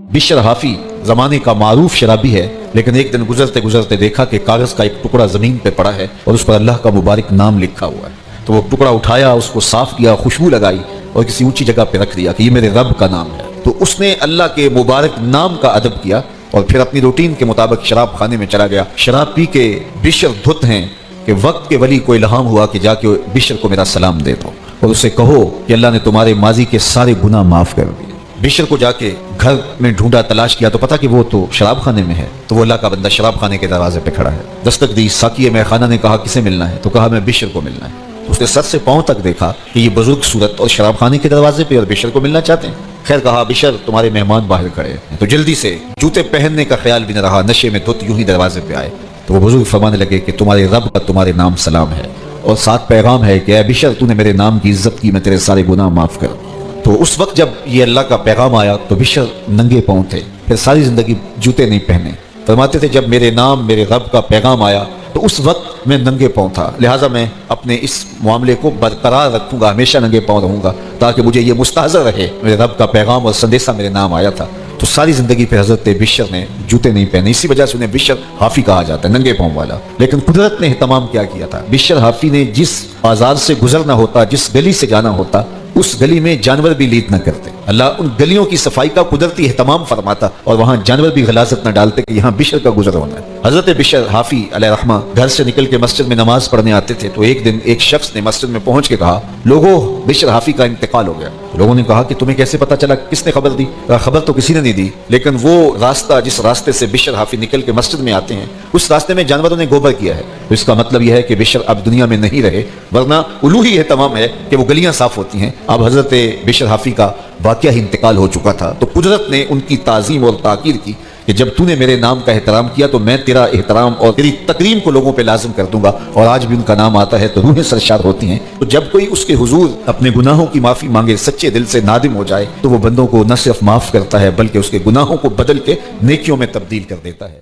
बिशर हाफी जमाने का मारूफ शराबी है, लेकिन एक दिन गुजरते गुजरते देखा कि कागज का एक टुकड़ा जमीन पे पड़ा है और उस पर अल्लाह का मुबारक नाम लिखा हुआ है। तो वो टुकड़ा उठाया, उसको साफ किया, खुशबू लगाई और किसी ऊंची जगह पे रख दिया कि ये मेरे रब का नाम है। तो उसने अल्लाह के मुबारक नाम का अदब किया और फिर अपनी रूटीन के मुताबिक शराब खाने में चला गया। शराब पी के बिशर धुत हैं कि वक्त के वली को इल्हाम हुआ कि जाके बिशर को मेरा सलाम दे दो और उससे कहो कि अल्लाह ने तुम्हारे माजी के सारे गुनाह माफ कर दिए। बिशर को जाके घर में ढूंढा, तलाश किया तो पता कि वो तो शराब खाने में है। तो वो अल्लाह का बंदा शराब खाने के दरवाजे पे खड़ा है। दस्तक दी, साकी में खाना ने कहा किसे मिलना है? तो कहा मैं बिशर को मिलना है। तो उसने सर से पांव तक देखा कि ये बुजुर्ग सूरत और शराब खाने के दरवाजे पे और बिशर को मिलना चाहते हैं। खैर कहा बिशर तुम्हारे मेहमान बाहर खड़े हैं। तो जल्दी से जूते पहनने का ख्याल भी न रहा, नशे में धुत यूं ही दरवाजे पे आए। तो वो बुजुर्ग फरमाने लगे कि तुम्हारे रब का तुम्हारे नाम सलाम है और साथ पैगाम है कि ऐ बिशर तूने मेरे नाम की इज्जत की, मैं तेरे सारे गुनाह माफ कर। तो उस वक्त जब ये अल्लाह का पैगाम आया तो बिशर नंगे पांव थे, फिर सारी जिंदगी जूते नहीं पहने। फरमाते थे जब मेरे नाम मेरे रब का पैगाम आया तो उस वक्त मैं नंगे पांव था, लिहाजा मैं अपने इस मामले को बरकरार रखूंगा, हमेशा नंगे पांव रहूंगा ताकि मुझे ये मुस्तहज़र रहे मेरे रब का पैगाम और संदेशा मेरे नाम आया था। तो सारी जिंदगी पे हजरत बिशर ने जूते नहीं पहने, इसी वजह से उन्हें बिशर हाफी कहा जाता है, नंगे पांव वाला। लेकिन कुदरत ने एहतमाम क्या किया था, बिशर हाफी ने जिस बाजार से गुजरना होता, जिस गली से जाना होता, उस गली में जानवर भी लीद न करते। अल्लाह उन गलियों की सफाई का कुदरती एहतमाम फरमाता और वहां जानवर भी गलाजत न डालते कि यहाँ बिशर का गुजर होना है। हजरत बिशर हाफी अलैहिर्रहमा घर से निकल के मस्जिद में नमाज पढ़ने आते थे। तो एक दिन एक शख्स ने मस्जिद में पहुंच के कहा लोगों बिशर हाफी का इंतकाल हो गया। लोगों ने कहा कि तुम्हें कैसे पता चला, किसने खबर दी? खबर तो किसी ने नहीं दी, लेकिन वो रास्ता जिस रास्ते से बिशर हाफी निकल के मस्जिद में आते हैं उस रास्ते में जानवरों ने गोबर किया है। तो इसका मतलब यह है कि बिशर अब दुनिया में नहीं रहे, वरना उलूही एहतमाम है कि वो गलियां साफ होती हैं। अब हजरत बिशर हाफी का वाकया ही इंतकाल हो चुका था। तो कुदरत ने उनकी ताजीम और ताकीर की कि जब तूने मेरे नाम का एहतराम किया तो मैं तेरा एहतराम और तेरी तकरीम को लोगों पे लाजिम कर दूंगा। और आज भी उनका नाम आता है तो रूहें सरशार होती हैं। तो जब कोई उसके हुजूर अपने गुनाहों की माफी मांगे, सच्चे दिल से नादिम हो जाए, तो वो बंदों को न सिर्फ माफ करता है बल्कि उसके गुनाहों को बदल के नेकियों में तब्दील कर देता है।